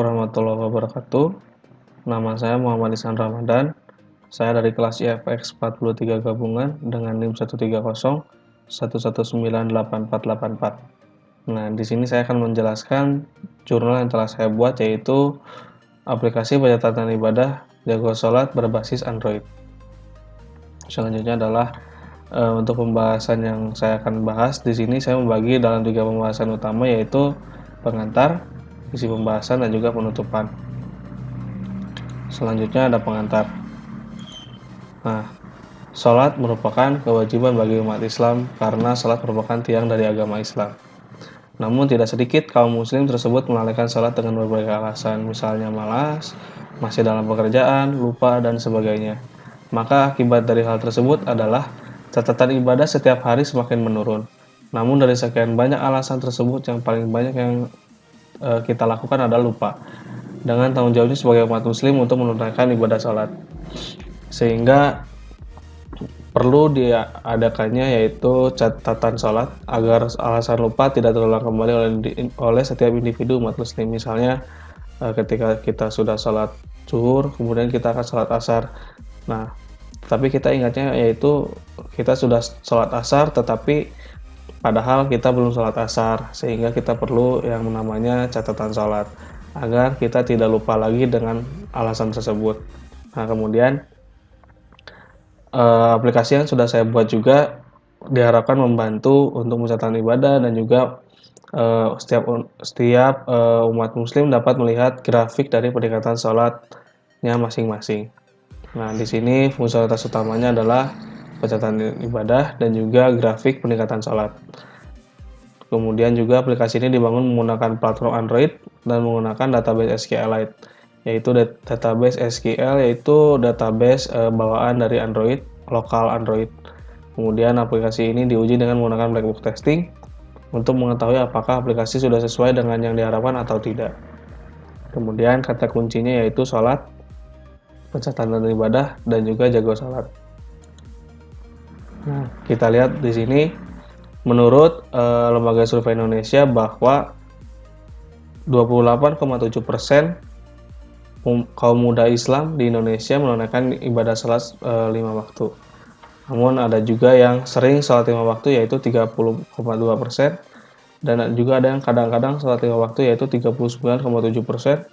warahmatullahi wabarakatuh. Nama saya Muhammad Ihsan Ramadan. Saya dari kelas IFX 43 gabungan dengan NIM 130 1198484. Nah, di sini saya akan menjelaskan jurnal yang telah saya buat, yaitu aplikasi pencatatan ibadah Jago Sholat berbasis Android. Selanjutnya adalah untuk pembahasan yang saya akan bahas di sini, saya membagi dalam 3 pembahasan utama, yaitu pengantar, isi pembahasan, dan juga penutupan. Selanjutnya ada pengantar. Nah, sholat merupakan kewajiban bagi umat Islam karena sholat merupakan tiang dari agama Islam. Namun tidak sedikit kaum muslim tersebut melalaikan sholat dengan berbagai alasan, misalnya malas, masih dalam pekerjaan, lupa, dan sebagainya. Maka akibat dari hal tersebut adalah catatan ibadah setiap hari semakin menurun. Namun dari sekian banyak alasan tersebut, yang paling banyak yang kita lakukan adalah lupa dengan tanggung jawabnya sebagai umat muslim untuk menunaikan ibadah sholat, sehingga perlu diadakannya yaitu catatan sholat agar alasan lupa tidak terulang kembali oleh setiap individu umat muslim. Misalnya ketika kita sudah sholat zuhur, kemudian kita akan sholat asar. Nah, tapi kita ingatnya yaitu kita sudah sholat asar tetapi padahal kita belum sholat asar, sehingga kita perlu yang namanya catatan sholat agar kita tidak lupa lagi dengan alasan tersebut. Nah, kemudian aplikasi yang sudah saya buat juga diharapkan membantu untuk mencatat ibadah, dan juga setiap umat muslim dapat melihat grafik dari peningkatan sholatnya masing-masing. Nah, di sini fungsionalitas utamanya adalah pencatatan ibadah dan juga grafik peningkatan sholat. Kemudian juga aplikasi ini dibangun menggunakan platform Android dan menggunakan database SQLite, yaitu database SQL, yaitu database bawaan dari Android, lokal Android. Kemudian aplikasi ini diuji dengan menggunakan black box testing untuk mengetahui apakah aplikasi sudah sesuai dengan yang diharapkan atau tidak. Kemudian kata kuncinya yaitu sholat, pencatatan ibadah, dan juga jago sholat. Nah, kita lihat di sini menurut Lembaga Survei Indonesia bahwa 28,7% kaum muda Islam di Indonesia menunaikan ibadah sholat 5 waktu. Namun ada juga yang sering sholat 5 waktu, yaitu 30,2%, dan juga ada yang kadang-kadang sholat 5 waktu, yaitu 39,7%,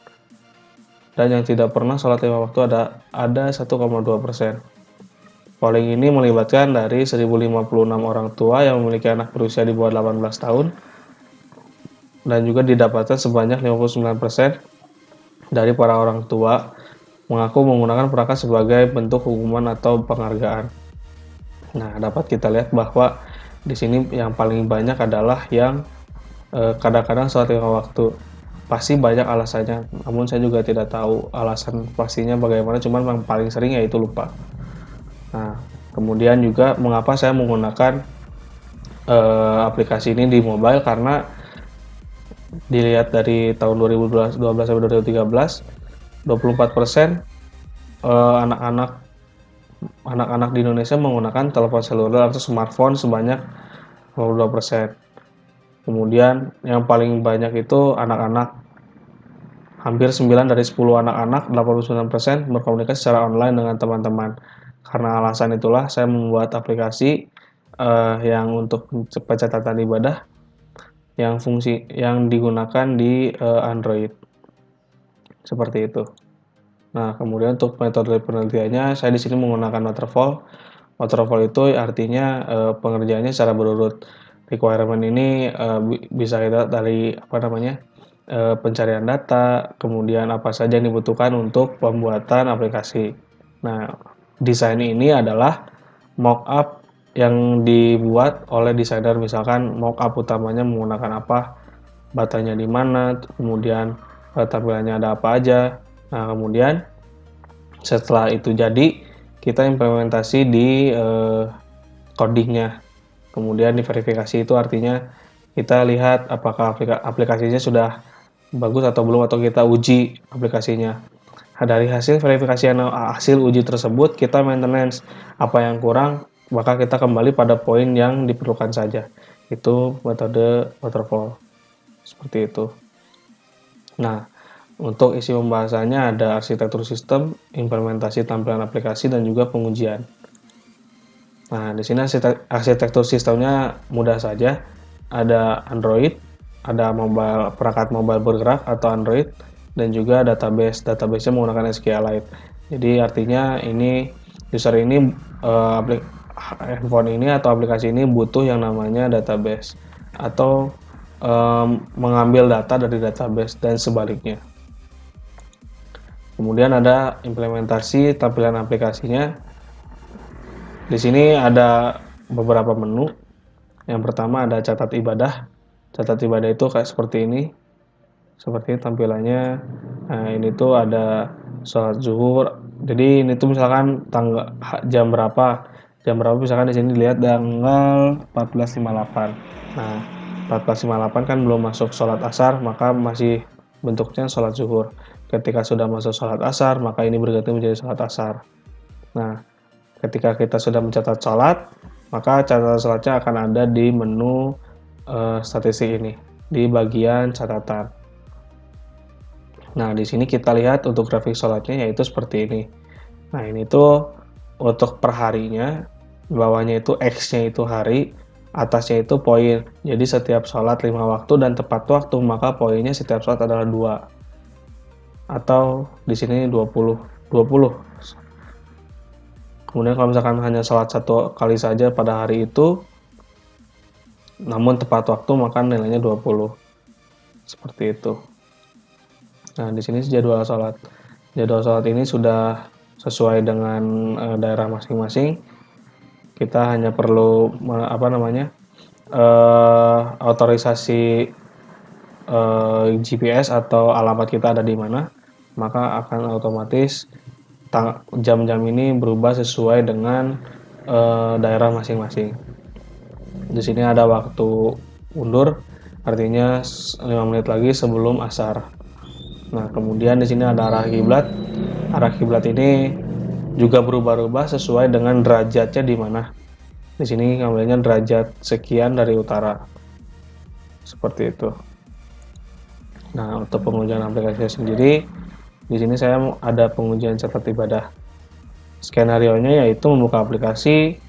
dan yang tidak pernah sholat 5 waktu ada 1,2%. Polling ini melibatkan dari 1056 orang tua yang memiliki anak berusia di bawah 18 tahun, dan juga didapatkan sebanyak 59% dari para orang tua mengaku menggunakan perangkat sebagai bentuk hukuman atau penghargaan. Nah, dapat kita lihat bahwa di sini yang paling banyak adalah yang kadang-kadang sholat 5 waktu. Pasti banyak alasannya, namun saya juga tidak tahu alasan pastinya bagaimana, cuman yang paling sering yaitu lupa. Nah, kemudian juga mengapa saya menggunakan aplikasi ini di mobile, karena dilihat dari tahun 2012 sampai 2013, 24% anak-anak di Indonesia menggunakan telepon seluler atau smartphone sebanyak 22%. Kemudian yang paling banyak itu anak-anak. Hampir 9 dari 10 anak-anak, 89%, berkomunikasi secara online dengan teman-teman. Karena alasan itulah saya membuat aplikasi yang untuk pencatatan ibadah yang digunakan di Android. Seperti itu. Nah, kemudian untuk metode penelitiannya, saya di sini menggunakan waterfall. Waterfall itu artinya pengerjaannya secara berurut. Requirement ini bisa kita dari pencarian data, kemudian apa saja yang dibutuhkan untuk pembuatan aplikasi. Nah, desain ini adalah mockup yang dibuat oleh desainer. Misalkan mockup utamanya menggunakan apa, batanya di mana, kemudian tampilannya ada apa aja. Nah, kemudian setelah itu jadi, kita implementasi di codingnya. Kemudian diverifikasi itu artinya kita lihat apakah aplikasinya sudah bagus atau belum, atau kita uji aplikasinya. Nah, dari hasil verifikasi hasil uji tersebut, kita maintenance. Apa yang kurang, maka kita kembali pada poin yang diperlukan saja. Itu metode waterfall. Seperti itu. Nah, Untuk isi pembahasannya ada arsitektur sistem, implementasi tampilan aplikasi, dan juga pengujian. Nah, di sini arsitektur sistemnya mudah saja. Ada Android, ada perangkat mobile bergerak atau Android, dan juga database. Database-nya menggunakan SQLite. Jadi artinya ini user ini handphone ini atau aplikasi ini butuh yang namanya database atau mengambil data dari database dan sebaliknya. Kemudian ada implementasi tampilan aplikasinya. Di sini ada beberapa menu. Yang pertama ada catat ibadah. Catat ibadah itu kayak seperti ini. Seperti tampilannya. Nah, ini tuh ada sholat zuhur. Jadi ini tuh misalkan jam berapa. Jam berapa misalkan di sini dilihat tanggal 14.58. Nah, 14.58 kan belum masuk sholat asar, maka masih bentuknya sholat zuhur. Ketika sudah masuk sholat asar, maka ini berganti menjadi sholat asar. Nah, ketika kita sudah mencatat sholat, maka catatan sholatnya akan ada di menu statistik ini, di bagian catatan. Nah, di sini kita lihat untuk grafik sholatnya yaitu seperti ini. Nah, ini tuh untuk per harinya, bawahnya itu X-nya itu hari, atasnya itu poin. Jadi setiap sholat 5 waktu dan tepat waktu, maka poinnya setiap sholat adalah 2. Atau di sini 20. Kemudian kalau misalkan hanya sholat 1 kali saja pada hari itu, namun tepat waktu, maka nilainya 20. Seperti itu. Nah, di sini jadwal sholat. Jadwal sholat ini sudah sesuai dengan daerah masing-masing. Kita hanya perlu otorisasi GPS atau alamat kita ada di mana, maka akan otomatis jam-jam ini berubah sesuai dengan daerah masing-masing. Di sini ada waktu undur, artinya 5 menit lagi sebelum asar. Nah, kemudian di sini ada arah kiblat. Arah kiblat ini juga berubah-ubah sesuai dengan derajatnya di mana. Di sini ngambilnya derajat sekian dari utara. Seperti itu. Nah, untuk pengujian aplikasinya sendiri, di sini saya ada pengujian catat ibadah. Skenarionya yaitu membuka aplikasi,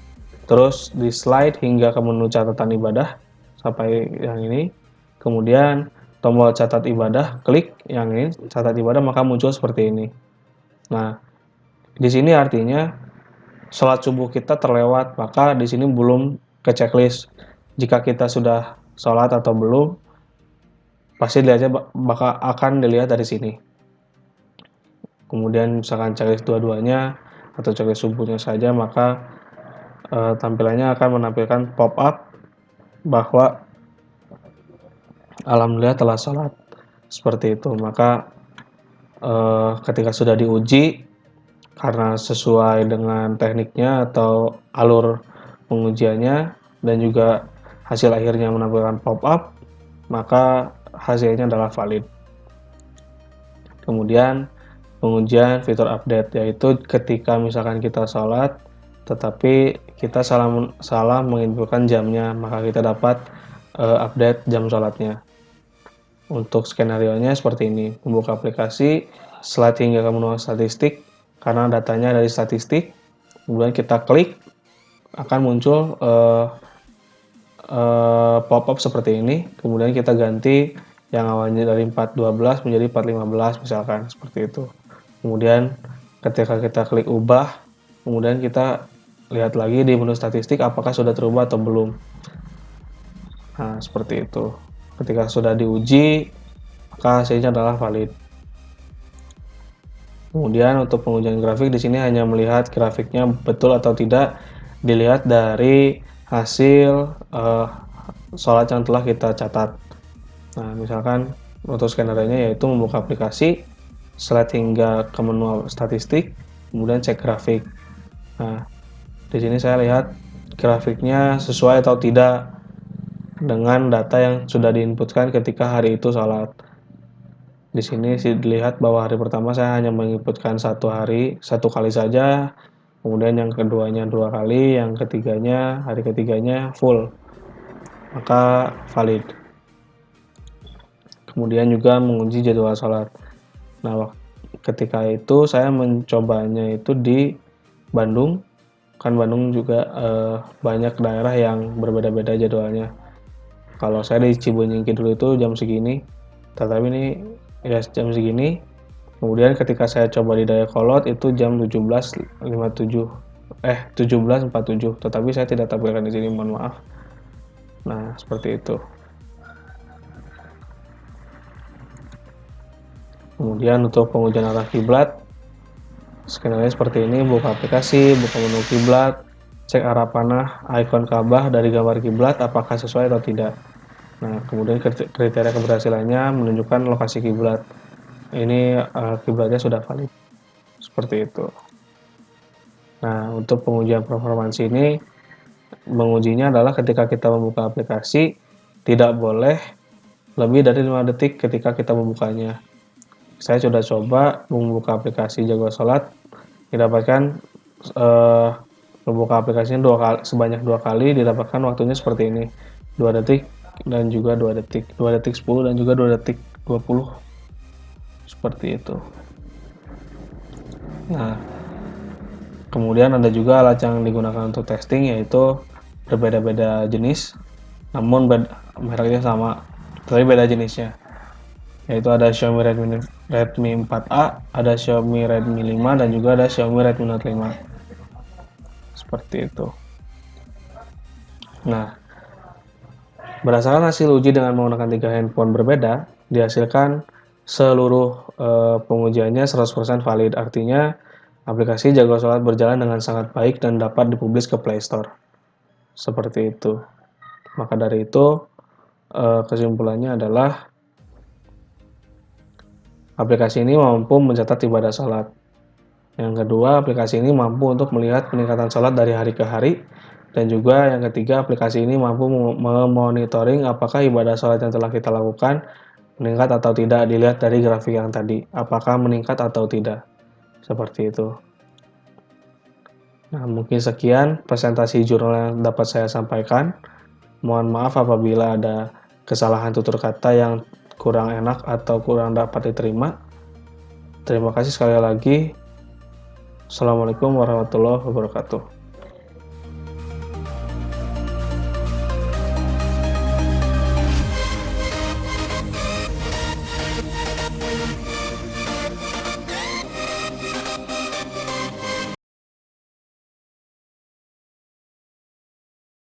terus di slide hingga ke menu catatan ibadah sampai yang ini. Kemudian tombol catat ibadah, klik yang ini catat ibadah, maka muncul seperti ini. Nah, di sini artinya sholat subuh kita terlewat, maka di sini belum ke checklist. Jika kita sudah sholat atau belum, pasti dilihatnya akan dilihat dari sini. Kemudian misalkan checklist dua-duanya atau checklist subuhnya saja, maka tampilannya akan menampilkan pop-up bahwa alhamdulillah telah sholat. Seperti itu. Maka ketika sudah diuji, karena sesuai dengan tekniknya atau alur pengujiannya dan juga hasil akhirnya menampilkan pop-up, maka hasilnya adalah valid. Kemudian pengujian fitur update, yaitu ketika misalkan kita sholat tetapi kita salah menginputkan jamnya, maka kita dapat update jam sholatnya. Untuk skenario-nya seperti ini, membuka aplikasi, slide hingga ke menu statistik, karena datanya dari statistik, kemudian kita klik, akan muncul pop-up seperti ini, kemudian kita ganti yang awalnya dari 4.12 menjadi 4.15 misalkan, seperti itu. Kemudian ketika kita klik ubah, kemudian kita lihat lagi di menu statistik apakah sudah terubah atau belum. Nah, seperti itu. Ketika sudah diuji, maka hasilnya adalah valid. Kemudian untuk pengujian grafik di sini hanya melihat grafiknya betul atau tidak dilihat dari hasil sholat yang telah kita catat. Nah, misalkan untuk skenario-nya yaitu membuka aplikasi, slide hingga ke menu statistik, kemudian cek grafik. Nah, di sini saya lihat grafiknya sesuai atau tidak dengan data yang sudah diinputkan ketika hari itu sholat. Di sini dilihat bahwa hari pertama saya hanya menginputkan satu kali saja, kemudian yang keduanya 2 kali, yang ketiganya, hari ketiganya full, maka valid. Kemudian juga menguji jadwal sholat. Nah, ketika itu saya mencobanya itu di Bandung, kan Bandung juga banyak daerah yang berbeda-beda jadwalnya. Kalau saya di Cibenying Kidul itu jam segini, tetapi ini ya jam segini. Kemudian ketika saya coba di Dayakolot itu jam 17.57, 17.47, tetapi saya tidak tampilkan di sini, mohon maaf. Nah, seperti itu. Kemudian untuk pengujian arah kiblat, skenario seperti ini: buka aplikasi, buka menu kiblat, cek arah panah ikon Ka'bah dari gambar kiblat apakah sesuai atau tidak. Nah, kemudian kriteria keberhasilannya menunjukkan lokasi kiblat. Ini kiblatnya sudah valid. Seperti itu. Nah, untuk pengujian performansi ini, mengujinya adalah ketika kita membuka aplikasi, tidak boleh lebih dari 5 detik ketika kita membukanya. Saya sudah coba membuka aplikasi Jago Salat, didapatkan membuka aplikasinya sebanyak 2 kali, didapatkan waktunya seperti ini, 2 detik dan juga 2 detik, 2 detik 10 dan juga 2 detik 20, seperti itu. Nah, kemudian ada juga alat yang digunakan untuk testing, yaitu berbeda-beda jenis, namun mereknya sama, tapi beda jenisnya. Yaitu ada Xiaomi Redmi 4A, ada Xiaomi Redmi 5, dan juga ada Xiaomi Redmi Note 5. Seperti itu. Nah, berdasarkan hasil uji dengan menggunakan 3 handphone berbeda, dihasilkan seluruh pengujiannya 100% valid. Artinya, aplikasi Jago Salat berjalan dengan sangat baik dan dapat dipublish ke Play Store. Seperti itu. Maka dari itu, kesimpulannya adalah aplikasi ini mampu mencatat ibadah salat. Yang kedua, aplikasi ini mampu untuk melihat peningkatan salat dari hari ke hari. Dan juga yang ketiga, aplikasi ini mampu memonitoring apakah ibadah salat yang telah kita lakukan meningkat atau tidak, dilihat dari grafik yang tadi, apakah meningkat atau tidak. Seperti itu. Nah, mungkin sekian presentasi jurnal yang dapat saya sampaikan. Mohon maaf apabila ada kesalahan tutur kata yang kurang enak atau kurang dapat diterima. Terima kasih sekali lagi. Assalamualaikum warahmatullahi wabarakatuh.